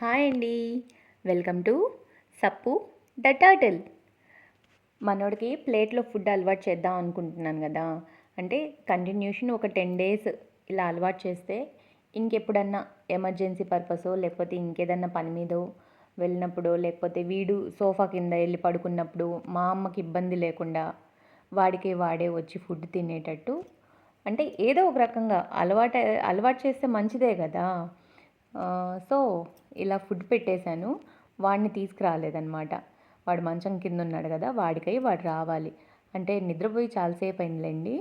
Hi అండి. Welcome to సప్పు the turtle. మనోడికి ప్లేట్లో ఫుడ్ అలవాటు చేద్దాం అనుకుంటున్నాను కదా. అంటే కంటిన్యూషన్ ఒక 10 డేస్ ఇలా అలవాటు చేస్తే ఇంకెప్పుడన్నా ఎమర్జెన్సీ పర్పసో లేకపోతే ఇంకేదన్నా పని మీదో వెళ్ళినప్పుడు లేకపోతే వీడు సోఫా కింద వెళ్ళి పడుకున్నప్పుడు మా అమ్మకి ఇబ్బంది లేకుండా వాడికి వాడే వచ్చి ఫుడ్ తినేటట్టు, అంటే ఏదో ఒక రకంగా అలవాటు చేస్తే మంచిదే కదా. సో ఇలా ఫుడ్ పెట్టేశాను. వాడిని తీసుకురాలేదనమాట. వాడు మంచం కింద ఉన్నాడు కదా, వాడు రావాలి. అంటే నిద్రపోయి చాలాసేపు అయిందిలేండి.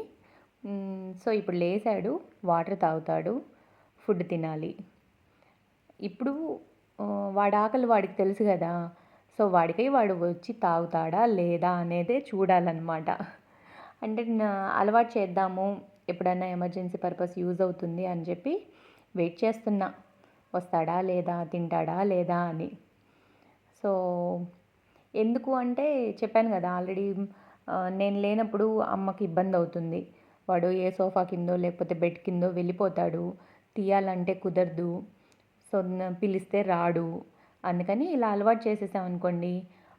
సో ఇప్పుడు లేచాడు, వాటర్ తాగుతాడు, ఫుడ్ తినాలి. ఇప్పుడు వాడి ఆకలి వాడికి తెలుసు కదా. సో వాడు వచ్చి తాగుతాడా లేదా అనేదే చూడాలన్నమాట. అంటే అలవాటు చేద్దాము, ఎప్పుడైనా ఎమర్జెన్సీ పర్పస్ యూజ్ అవుతుంది అని చెప్పి వెయిట్ చేస్తున్నా, వస్తాడా లేదా, తింటాడా లేదా అని. సో ఎందుకు అంటే చెప్పాను కదా ఆల్రెడీ, నేను లేనప్పుడు అమ్మకి ఇబ్బంది అవుతుంది. వాడు ఏ సోఫా కిందో లేకపోతే బెడ్ కిందో వెళ్ళిపోతాడు, తీయాలంటే కుదరదు. సో పిలిస్తే రాడు. అందుకని ఇలా అలవాటు చేసేసామనుకోండి,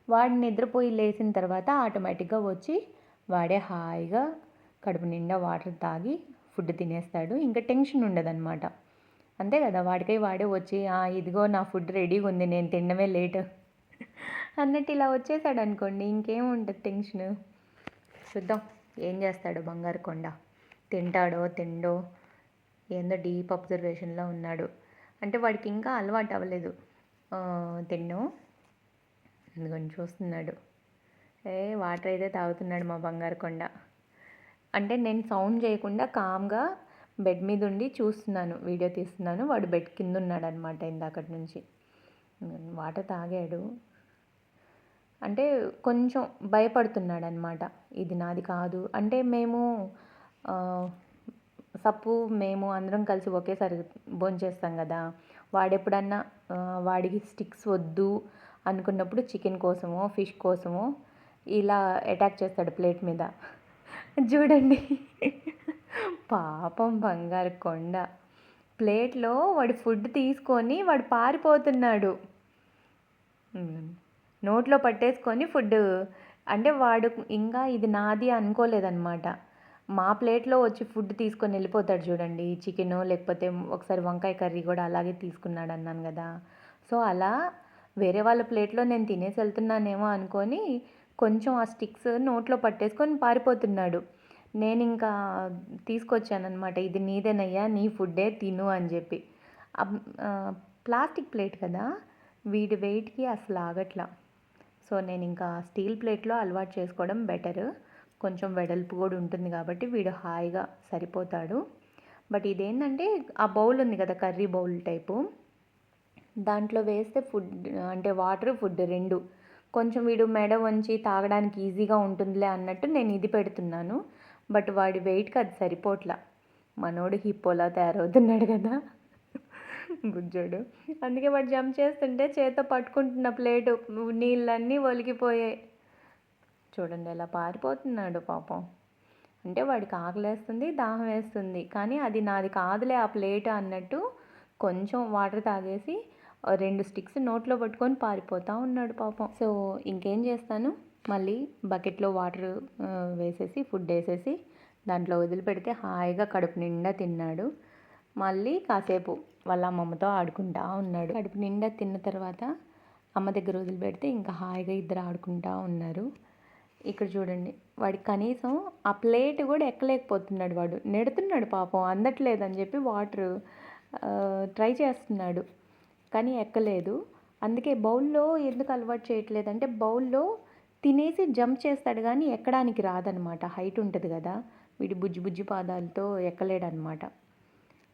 వాడు నిద్రపోయి లేచిన తర్వాత ఆటోమేటిక్గా వచ్చి వాడే హాయిగా కడుపు నిండా వాటర్ తాగి ఫుడ్ తినేస్తాడు. ఇంకా టెన్షన్ ఉండదన్నమాట. అంతే కదా, వాడే వచ్చి ఇదిగో నా ఫుడ్ రెడీగా ఉంది, నేను తినడమే లేట్ అన్నట్టు ఇలా వచ్చేసాడు అనుకోండి, ఇంకేముంటుంది టెన్షన్. చూద్దాం ఏం చేస్తాడో బంగారు కొండ. తింటాడో తిండో ఏందో డీప్ అబ్జర్వేషన్లో ఉన్నాడు. అంటే వాడికి ఇంకా అలవాటు అవ్వలేదు తినడం. ఎందుకని చూస్తున్నాడు. వాటర్ అయితే తాగుతున్నాడు మా బంగారు కొండ. అంటే నేను సౌండ్ చేయకుండా కామ్గా బెడ్ మీద ఉండి చూస్తున్నాను, వీడియో తీస్తున్నాను. వాడు బెడ్ కింద ఉన్నాడు అనమాట ఇందాకటి నుంచి. వాటర్ తాగాడు. అంటే కొంచెం భయపడుతున్నాడు అనమాట, ఇది నాది కాదు. అంటే మేము అందరం కలిసి ఒకేసారి భోంచేస్తాం కదా. వాడెప్పుడన్నా వాడికి స్టిక్స్ వద్దు అనుకున్నప్పుడు చికెన్ కోసమో ఫిష్ కోసమో ఇలా అటాక్ చేస్తాడు ప్లేట్ మీద. చూడండి పాపం బంగారు కొండ. ప్లేట్లో వాడు ఫుడ్ తీసుకొని వాడు పారిపోతున్నాడు, నోట్లో పట్టేసుకొని ఫుడ్. అంటే వాడు ఇంకా ఇది నాది అనుకోలేదన్నమాట. మా ప్లేట్లో వచ్చి ఫుడ్ తీసుకొని వెళ్ళిపోతాడు చూడండి, చికెను లేకపోతే ఒకసారి వంకాయ కర్రీ కూడా అలాగే తీసుకున్నాడు అన్నాను కదా. సో అలా వేరే వాళ్ళ ప్లేట్లో నేను తినేసి వెళ్తున్నానేమో అనుకొని కొంచెం ఆ స్టిక్స్ నోట్లో పట్టేసుకొని పారిపోతున్నాడు. నేను ఇంకా తీసుకొచ్చానమాట, ఇది నీదేనయ్యా, నీ ఫుడ్డే తిను అని చెప్పి. ప్లాస్టిక్ ప్లేట్ కదా, వీడి వెయిట్కి అసలు ఆగట్లా. సో నేను ఇంకా స్టీల్ ప్లేట్లో అలవాటు చేసుకోవడం బెటర్. కొంచెం వెడల్పు కూడా ఉంటుంది కాబట్టి వీడు హాయిగా సరిపోతాడు. బట్ ఇదేంటంటే ఆ బౌల్ ఉంది కదా, కర్రీ బౌల్ టైపు, దాంట్లో వేస్తే ఫుడ్ అంటే వాటర్ ఫుడ్ రెండు కొంచెం వీడు మెడ వంచి తాగడానికి ఈజీగా ఉంటుందిలే అన్నట్టు నేను ఇది పెడుతున్నాను. బట్ వాడి వెయిట్కి అది సరిపోట్లా. మనోడు హిప్పోలా తయారవుతున్నాడు కదా బుజ్జోడు. అందుకే వాడు జంప్ చేస్తుంటే చేత్తో పట్టుకుంటున్న ప్లేటు నీళ్ళన్నీ ఒలికిపోయాయి. చూడండి ఎలా పారిపోతున్నాడు పాపం. అంటే వాడికి ఆకలేస్తుంది, దాహం వేస్తుంది, కానీ అది నాది కాదులే ఆ ప్లేట్ అన్నట్టు కొంచెం వాటర్ తాగేసి 2 స్టిక్స్ నోట్లో పట్టుకొని పారిపోతూ ఉన్నాడు పాపం. సో ఇంకేం చేస్తాను, మళ్ళీ బకెట్లో వాటర్ వేసేసి ఫుడ్ వేసేసి దాంట్లో వదిలిపెడితే హాయిగా కడుపు నిండా తిన్నాడు. మళ్ళీ కాసేపు వాళ్ళ అమ్మమ్మతో ఆడుకుంటూ ఉన్నాడు. కడుపు నిండా తిన్న తర్వాత అమ్మ దగ్గర వదిలిపెడితే ఇంకా హాయిగా ఇద్దరు ఆడుకుంటూ ఉన్నారు. ఇక్కడ చూడండి, వాడికి కనీసం ఆ ప్లేట్ కూడా ఎక్కలేకపోతున్నాడు. వాడు నెడుతున్నాడు పాపం, అందట్లేదని చెప్పి వాటర్ ట్రై చేస్తున్నాడు కానీ ఎక్కలేదు. అందుకే బౌల్లో ఎందుకు అలవాటు చేయట్లేదంటే, బౌల్లో తినేసి జంప్ చేస్తాడు కానీ ఎక్కడానికి రాదనమాట, హైట్ ఉంటుంది కదా. వీడి బుజ్జి పాదాలతో ఎక్కలేడనమాట.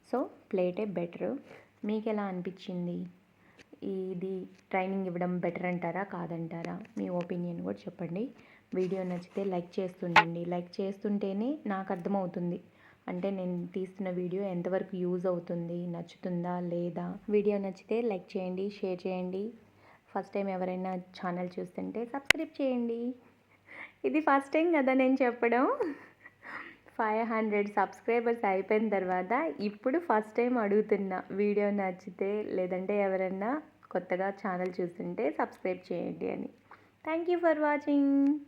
So ప్లేటే better. మీకు ఎలా అనిపించింది? ఇది ట్రైనింగ్ ఇవ్వడం బెటర్ అంటారా కాదంటారా? మీ ఒపీనియన్ కూడా చెప్పండి. వీడియో నచ్చితే లైక్ చేస్తుండండి. లైక్ చేస్తుంటేనే నాకు అర్థమవుతుంది, అంటే నేను తీస్తున్న వీడియో ఎంతవరకు యూజ్ అవుతుంది, నచ్చుతుందా లేదా. వీడియో నచ్చితే లైక్ చేయండి, షేర్ చేయండి. ఫస్ట్ టైం ఎవరైనా ఛానల్ చూస్తుంటే సబ్స్క్రైబ్ చేయండి. ఇది ఫస్ట్ టైం కదా నేను చెప్పడం. 500 సబ్స్క్రైబర్స్ అయిపోయిన తర్వాత ఇప్పుడు ఫస్ట్ టైం అడుగుతున్నా, వీడియో నచ్చితే లేదంటే ఎవరైనా కొత్తగా ఛానల్ చూస్తుంటే సబ్స్క్రైబ్ చేయండి అని. Thank you for watching.